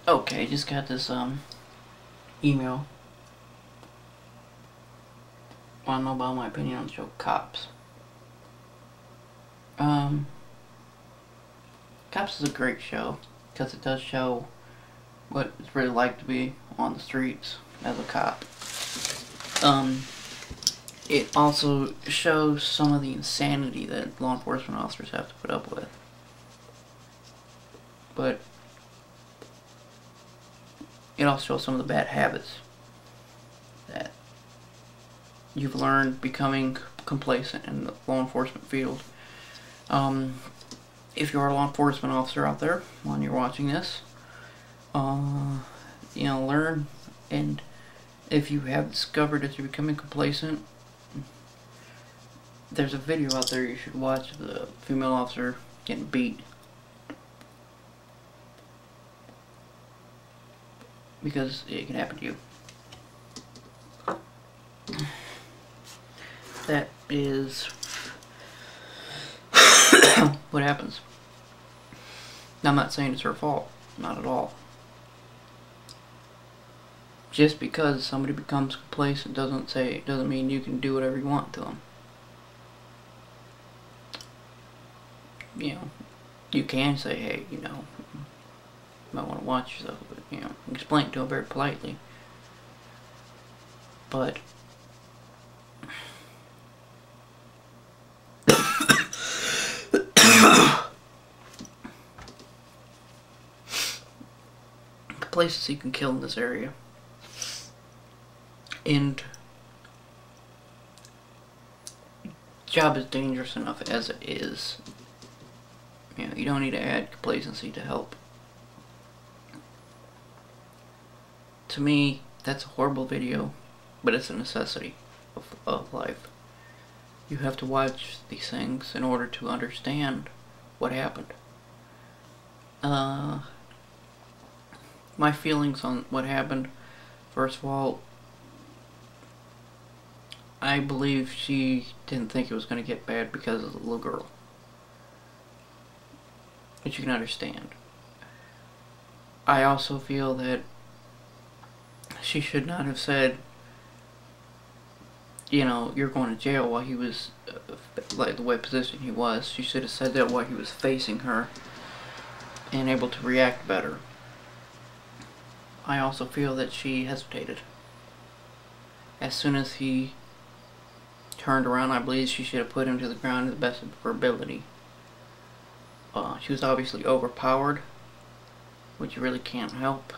Okay, just got this email. Wanna know about my opinion on the show Cops? Um, Cops is a great show because it does show what it's really like to be on the streets as a cop. It also shows some of the insanity that law enforcement officers have to put up with. But it also shows some of the bad habits that you've learned becoming complacent in the law enforcement field. If you're a law enforcement officer out there when you're watching this, learn, and if you have discovered that you're becoming complacent, there's a video out there you should watch of the female officer getting beat. Because it can happen to you. That is what happens. Now, I'm not saying it's her fault. Not at all. Just because somebody becomes complacent doesn't mean you can do whatever you want to them. You can say, hey, you might want to watch yourself, but, explain it to them very politely. But complacency can kill in this area. And job is dangerous enough as it is. You don't need to add complacency to help. To me, that's a horrible video, but it's a necessity of life. You have to watch these things in order to understand what happened. My feelings on what happened, first of all, I believe she didn't think it was going to get bad because of the little girl. Which you can understand. I also feel that she should not have said, you're going to jail while he was, like the way position he was. She should have said that while he was facing her and able to react better. I also feel that she hesitated. As soon as he turned around, I believe she should have put him to the ground to the best of her ability. She was obviously overpowered, which you really can't help.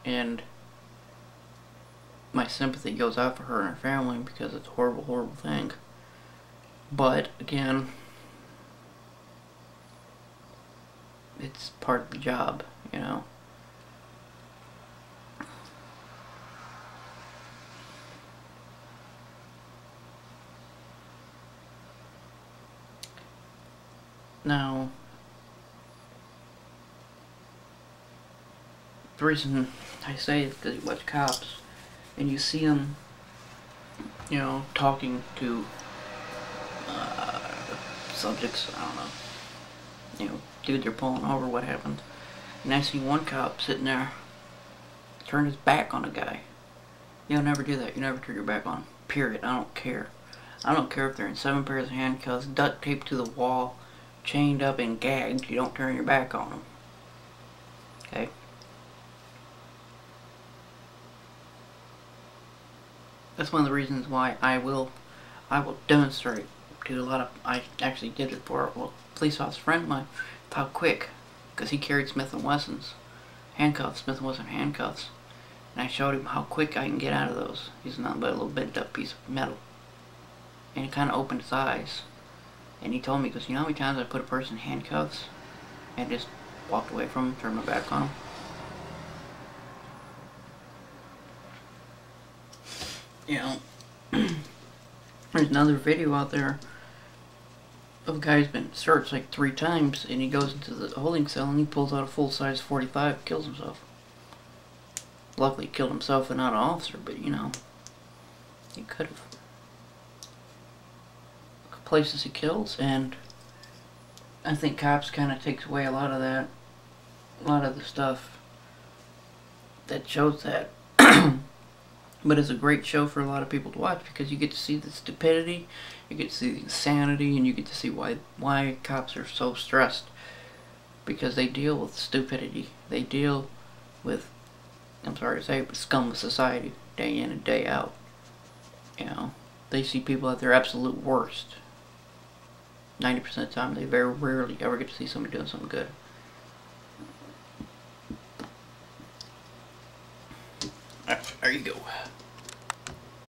And my sympathy goes out for her and her family because it's a horrible, horrible thing. But, again, it's part of the job, Now, the reason I say it is because you watch Cops and you see them, talking to subjects, I don't know, dude, they're pulling over, what happened? And I see one cop sitting there, turn his back on a guy. You'll never do that. You never turn your back on him. Period. I don't care. I don't care if they're in 7 pairs of handcuffs, duct taped to the wall, chained up and gagged. You don't turn your back on them. Okay? That's one of the reasons why I will demonstrate to a lot of, I actually did it for a police officer friend of mine, how quick, because he carried Smith & Wesson's handcuffs, Smith & Wesson handcuffs, and I showed him how quick I can get out of those using nothing but a little bent up piece of metal. And it kind of opened his eyes. And he told me, because you know how many times I put a person in handcuffs and just walked away from him, turned my back on him? There's another video out there of a guy who's been searched like 3 times, and he goes into the holding cell and he pulls out a full-size .45 and kills himself. Luckily he killed himself and not an officer, but he could have. places he kills, and I think Cops kind of takes away a lot of that, a lot of the stuff that shows that. But it's a great show for a lot of people to watch because you get to see the stupidity, you get to see the insanity, and you get to see why cops are so stressed. Because they deal with stupidity. They deal with, I'm sorry to say, but scum of society day in and day out. You know, they see people at their absolute worst. 90% of the time, they very rarely ever get to see somebody doing something good. There you go.